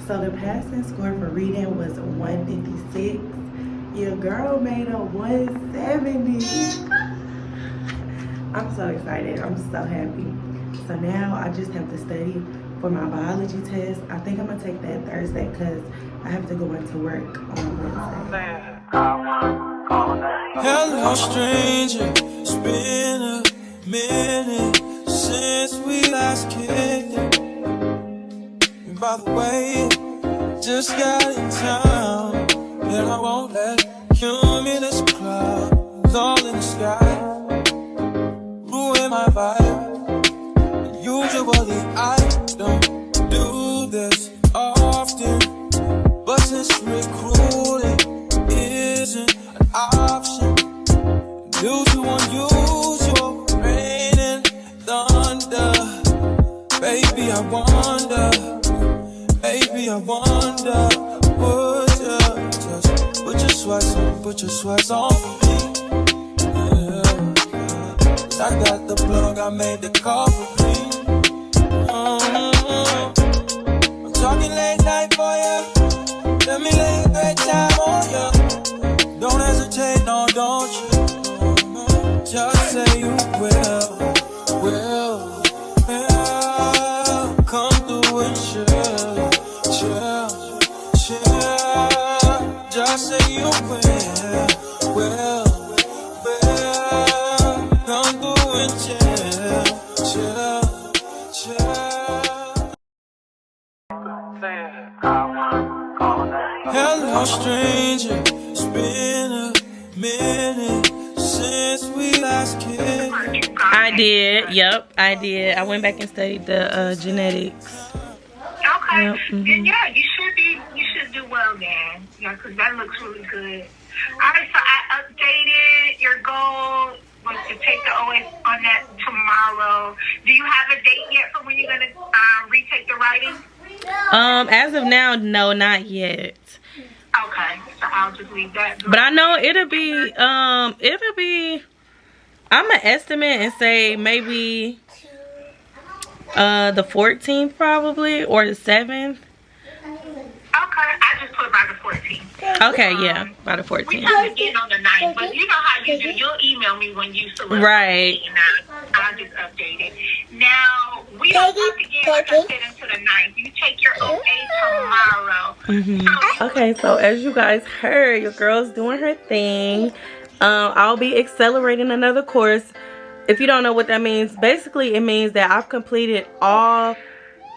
So the passing score for reading was 156. Your girl made a 170. I'm so excited. I'm so happy. So now I just have to study for my biology test. I think I'm gonna take that Thursday because I have to go into work on Wednesday. Hello, stranger. It's been a minute since we last kicked it. And by the way, just got in town, and I won't let cumulus clouds all in the sky ruin my vibe. And usually I don't do this often, but since recruiting isn't an option due to unusual rain and thunder, baby, I wonder, would you just put your sweats on for me? Yeah. I got the plug, I made the call for me. I'm talking late night for ya. Let me lay a great time on ya. Don't hesitate, no, don't you? Just say you will. Come through and chill. Just say you will. Come through and chill. Hello, stranger. It's been a minute since we last kicked. I did. Yep, I did. I went back and studied the genetics. Okay. Yep, Then yeah, you should do well then. Yeah, because that looks really good. Alright, so I updated your goal was to take the OS on that tomorrow. Do you have a date yet for when you're gonna retake the writing? As of now, no, not yet. Okay, so I'll just leave that. But I know it'll be I'm gonna estimate and say maybe the 14th probably, or the 7th. Okay, I just put by the 14th. Okay, yeah, by the We 14th. have to get on the 9th, but you know how you do. You'll email me when you select. Right. And I'll just update it. Now, we don't work again, like I said, until the 9th. You take your OA tomorrow. Okay, so as you guys heard, your girl's doing her thing. I'll be accelerating another course. If you don't know what that means, basically it means that I've completed all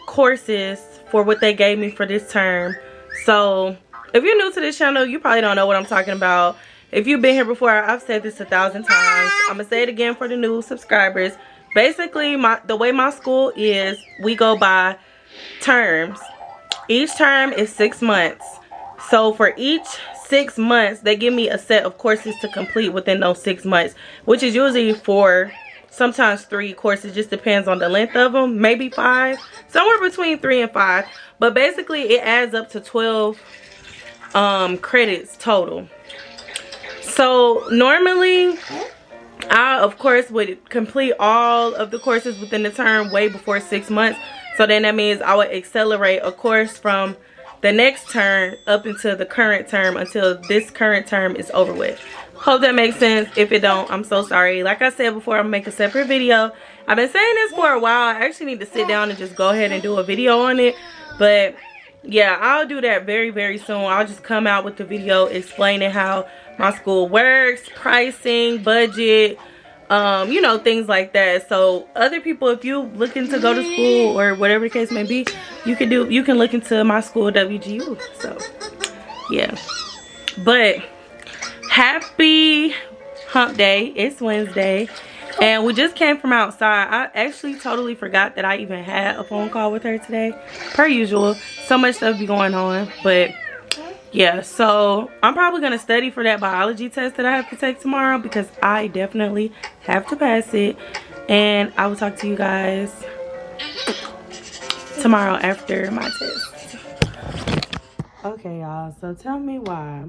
courses for what they gave me for this term. So if you're new to this channel, you probably don't know what I'm talking about. If you've been here before, I've said this 1,000 times. I'm gonna say it again for the new subscribers. Basically, the way my school is, we go by terms. Each term is 6 months. So for each 6 months, they give me a set of courses to complete within those 6 months, which is usually 4, sometimes 3 courses. Just depends on the length of them. Maybe 5, somewhere between 3 and 5. But basically, it adds up to 12 credits total. So normally, I of course would complete all of the courses within the term way before 6 months. So then that means I would accelerate a course from the next term up into the current term until this current term is over with. Hope that makes sense. If it don't, I'm so sorry. Like I said before, I'm gonna make a separate video. I've been saying this for a while. I actually need to sit down and just go ahead and do a video on it. But yeah, I'll do that very, very soon. I'll just come out with the video explaining how my school works, pricing, budget, you know, things like that. So other people, if you looking to go to school or whatever the case may be, you can look into my school, WGU. So yeah, but happy hump day. It's Wednesday and we just came from outside. I actually totally forgot that I even had a phone call with her today, per usual. So much stuff be going on, but yeah, so I'm probably gonna study for that biology test that I have to take tomorrow, because I definitely have to pass it. And I will talk to you guys tomorrow after my test. Okay, y'all, so tell me why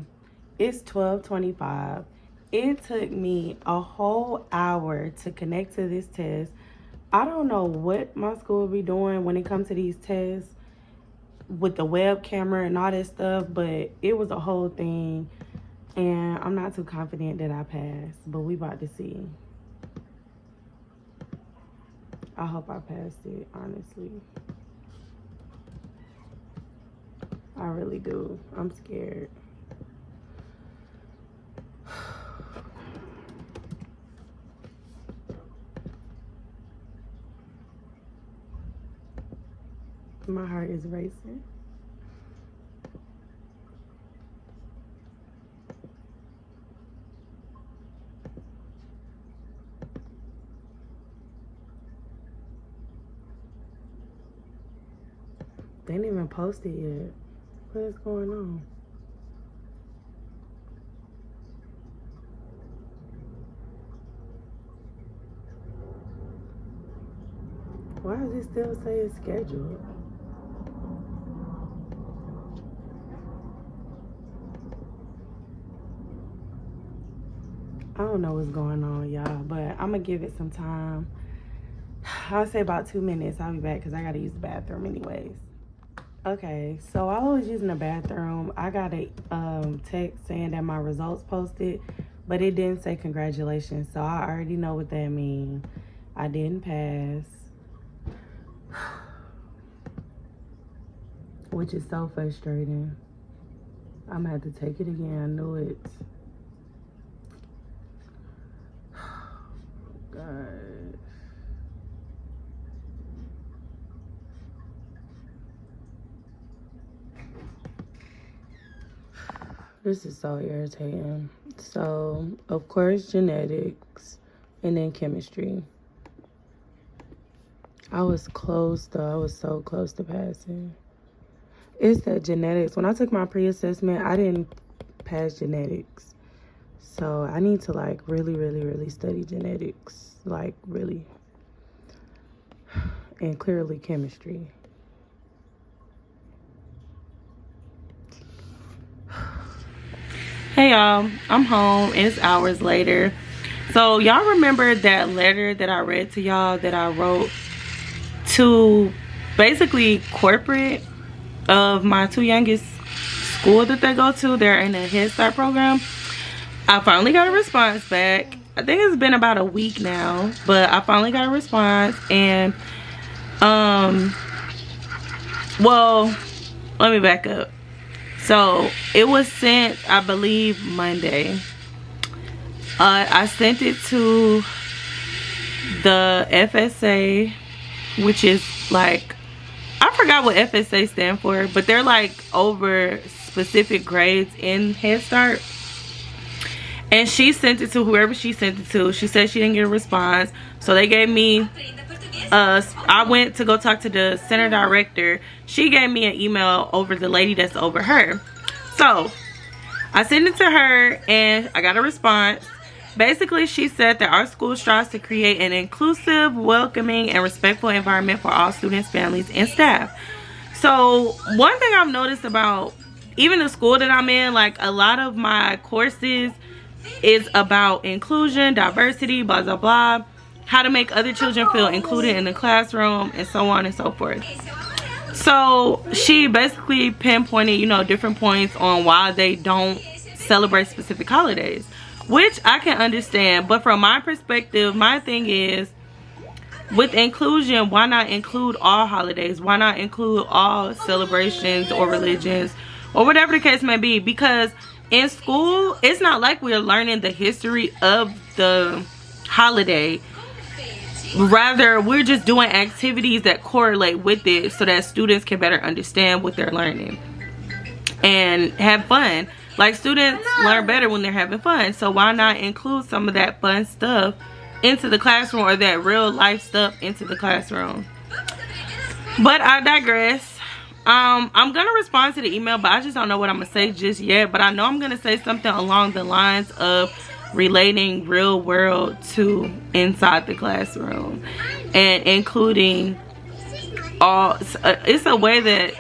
it's 12:25. It took me a whole hour to connect to this test. I don't know what my school will be doing when it comes to these tests. with the web camera and all that stuff, but it was a whole thing, and I'm not too confident that I passed, but we about to see. I hope I passed it, honestly. I really do. I'm scared. My heart is racing. They didn't even post it yet. What is going on? Why does it still say it's scheduled? I don't know what's going on, y'all, but I'm gonna give it some time. I'll say about 2 minutes. I'll be back because I gotta use the bathroom anyways. Okay, so while I was using the bathroom, I got a text saying that my results posted, but it didn't say congratulations, so I already know what that means. I didn't pass, which is so frustrating. I'm gonna have to take it again. I knew it. God. This is so irritating. So, of course, genetics and then chemistry. I was close, though. I was so close to passing. It's that genetics. When I took my pre-assessment, I didn't pass genetics. So, I need to, like, really, really, really study genetics. Like, really. And clearly chemistry. Hey y'all, I'm home. It's hours later. So y'all remember that letter that I read to y'all that I wrote to basically corporate of my two youngest school that they go to? They're in a Head Start program. I finally got a response back. I think it's been about a week now, but I finally got a response. And well, let me back up. So it was sent, I believe, Monday. I sent it to the FSA, which is like, I forgot what FSA stand for, but they're like over specific grades in Head Start. And she sent it to whoever she sent it to. She said she didn't get a response, so they gave me I went to go talk to the center director. She gave me an email over the lady that's over her. So I sent it to her and I got a response. Basically, she said that our school strives to create an inclusive, welcoming, and respectful environment for all students, families, and staff. So one thing I've noticed about even the school that I'm in, like a lot of my courses is about inclusion, diversity, blah, blah, blah. How to make other children feel included in the classroom, and so on and so forth. So she basically pinpointed, you know, different points on why they don't celebrate specific holidays, which I can understand. But from my perspective, my thing is, with inclusion, why not include all holidays? Why not include all celebrations or religions or whatever the case may be? Because in school, it's not like we're learning the history of the holiday. Rather, we're just doing activities that correlate with it so that students can better understand what they're learning and have fun. Like, students learn better when they're having fun, so why not include some of that fun stuff into the classroom, or that real life stuff into the classroom? But I digress. I'm gonna respond to the email, but I just don't know what I'm gonna say just yet. But I know I'm gonna say something along the lines of relating real world to inside the classroom and including all. It's a way that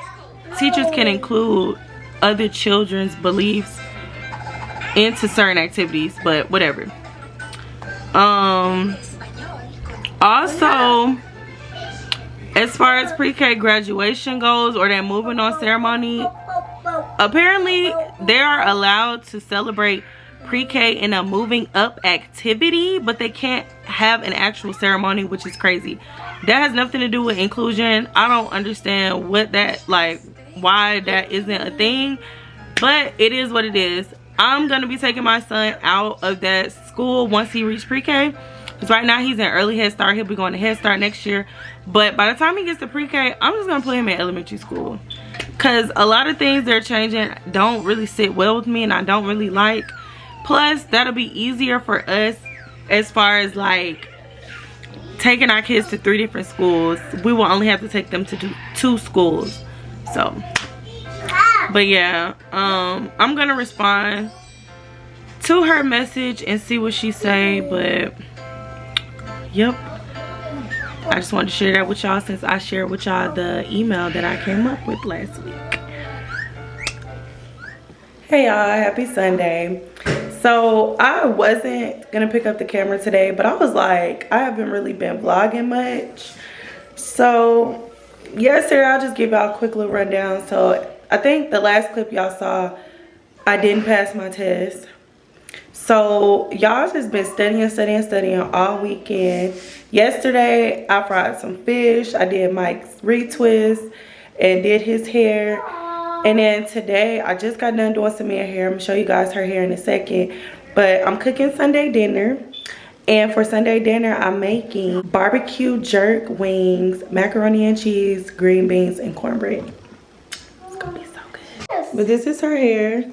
teachers can include other children's beliefs into certain activities, but whatever. Also, as far as pre-K graduation goes, or that moving on ceremony, apparently they are allowed to celebrate pre-K in a moving up activity, but they can't have an actual ceremony, which is crazy. That has nothing to do with inclusion. I don't understand what that, like, why that isn't a thing, but it is what it is. I'm gonna be taking my son out of that school once he reaches pre-K, because right now he's in early Head Start. He'll be going to Head Start next year, but by the time he gets to pre-K, I'm just gonna put him in elementary school, because a lot of things they're changing don't really sit well with me and I don't really like. Plus, that'll be easier for us as far as like taking our kids to 3 different schools. We will only have to take them to 2 schools. So, but yeah, I'm gonna respond to her message and see what she say. But yep, I just wanted to share that with y'all, since I shared with y'all the email that I came up with last week. Hey y'all, happy Sunday. So I wasn't gonna pick up the camera today, but I was like, I haven't really been vlogging much. So yesterday, I'll just give y'all a quick little rundown. So I think the last clip y'all saw, I didn't pass my test. So y'all just been studying all weekend. Yesterday, I fried some fish. I did Mike's retwist and did his hair. And then today, I just got done doing Samia's hair. I'm gonna show you guys her hair in a second. But I'm cooking Sunday dinner. And for Sunday dinner, I'm making barbecue jerk wings, macaroni and cheese, green beans, and cornbread. It's gonna be so good. But this is her hair.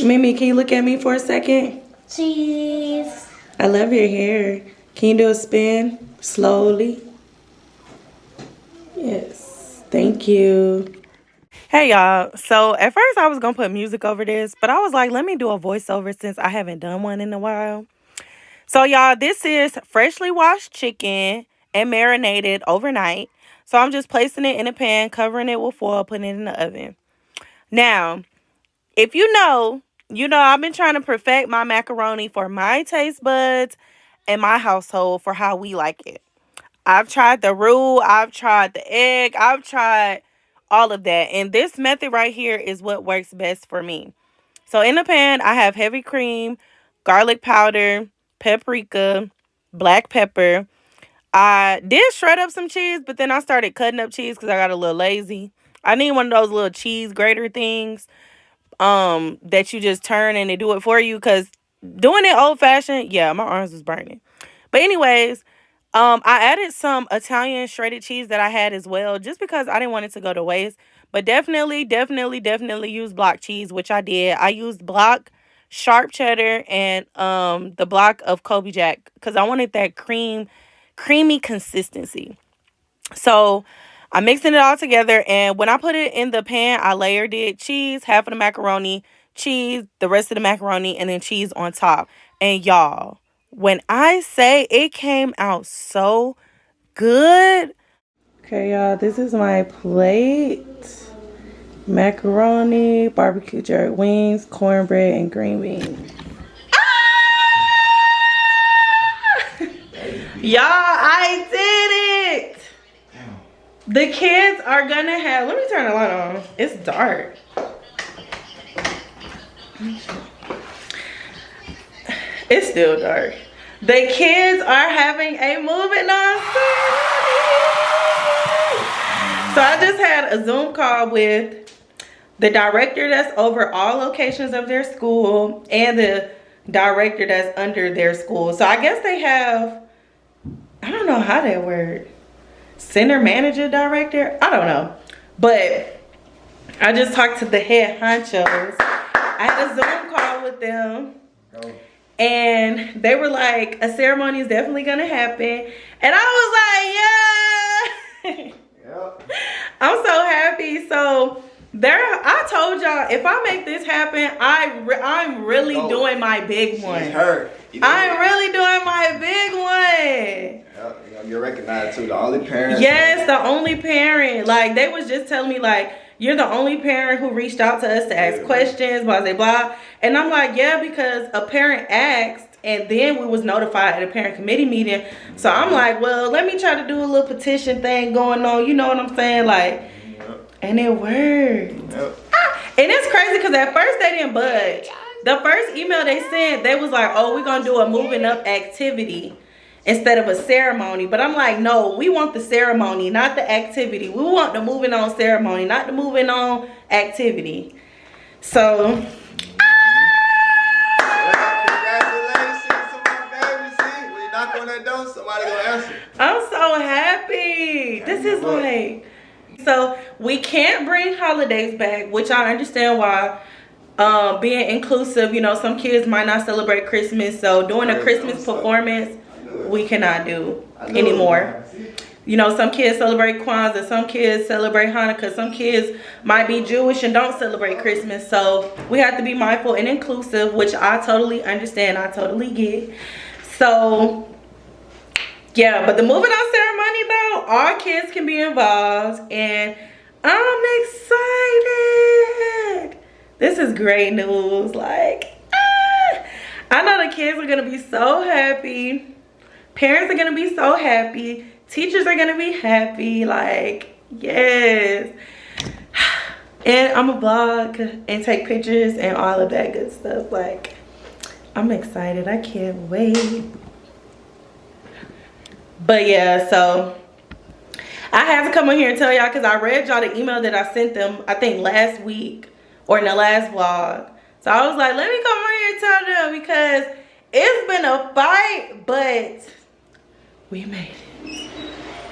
Mimi, can you look at me for a second? Cheese. I love your hair. Can you do a spin slowly? Yes, thank you. Hey y'all, so at first I was gonna put music over this, but I was like, let me do a voiceover since I haven't done one in a while. So y'all, this is freshly washed chicken and marinated overnight. So I'm just placing it in a pan, covering it with foil, putting it in the oven. Now, if you know I've been trying to perfect my macaroni for my taste buds and my household for how we like it. I've tried the roux, I've tried the egg, I've tried all of that. And this method right here is what works best for me. So in the pan, I have heavy cream, garlic powder, paprika, black pepper. I did shred up some cheese, but then I started cutting up cheese because I got a little lazy. I need one of those little cheese grater things that you just turn and they do it for you, because doing it old fashioned, yeah, my arms was burning. But anyways, I added some Italian shredded cheese that I had as well, just because I didn't want it to go to waste. But definitely use block cheese, which I did. I used block sharp cheddar and the block of Kobe Jack, because I wanted that creamy consistency. So I'm mixing it all together, and when I put it in the pan, I layered it: cheese, half of the macaroni, cheese, the rest of the macaroni, and then cheese on top. And y'all, when I say it came out so good. Okay, y'all, this is my plate. Macaroni, barbecue jerk wings, cornbread, and green beans. Y'all, I did it. The kids are gonna have, let me turn the light on. It's dark. It's still dark. The kids are having a moving on ceremony. So I just had a Zoom call with the director that's over all locations of their school and the director that's under their school. So I guess they have, I don't know how that works. Center manager, director, I don't know. But I just talked to the head honchos. I had a Zoom call with them. And they were like, a ceremony is definitely gonna happen. And I was like, yeah. Yep. I'm so happy. So I told y'all, if I make this happen, I'm really doing my big one. I'm really doing my big one. Yep, you're recognized too, the only parent. Yes, the only parent. Like, they was just telling me, like, you're the only parent who reached out to us to ask questions, blah, blah, blah. And I'm like, yeah, because a parent asked and then we was notified at a parent committee meeting. So I'm like, well, let me try to do a little petition thing going on. You know what I'm saying? Like, and it worked. And it's crazy because at first they didn't budge. The first email they sent, they was like, oh, we're going to do a moving up activity instead of a ceremony. But I'm like, no, we want the ceremony, not the activity. We want the moving on ceremony, not the moving on activity. So, congratulations to my baby. See, when you knock on that door, somebody gonna answer. I'm so happy. This is like, so we can't bring holidays back, which I understand why. Being inclusive, you know, some kids might not celebrate Christmas, so doing a Christmas performance we cannot do anymore. You know, some kids celebrate Kwanzaa, some kids celebrate Hanukkah, some kids might be Jewish and don't celebrate Christmas, so we have to be mindful and inclusive, which I totally understand, I totally get. So yeah, but the moving on ceremony though, all kids can be involved, and I'm excited. This is great news. Like, I know the kids are gonna be so happy. Parents are gonna be so happy. Teachers are gonna be happy. Like, yes. And I'm gonna vlog and take pictures and all of that good stuff. Like, I'm excited. I can't wait. But yeah, so I had to come on here and tell y'all because I read y'all the email that I sent them, I think last week or in the last vlog. So I was like, let me come on here and tell them because it's been a fight, but we made it.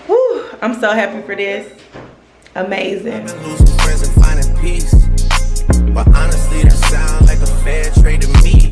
Whew, I'm so happy for this. Amazing. I've been losing friends and finding peace, but honestly,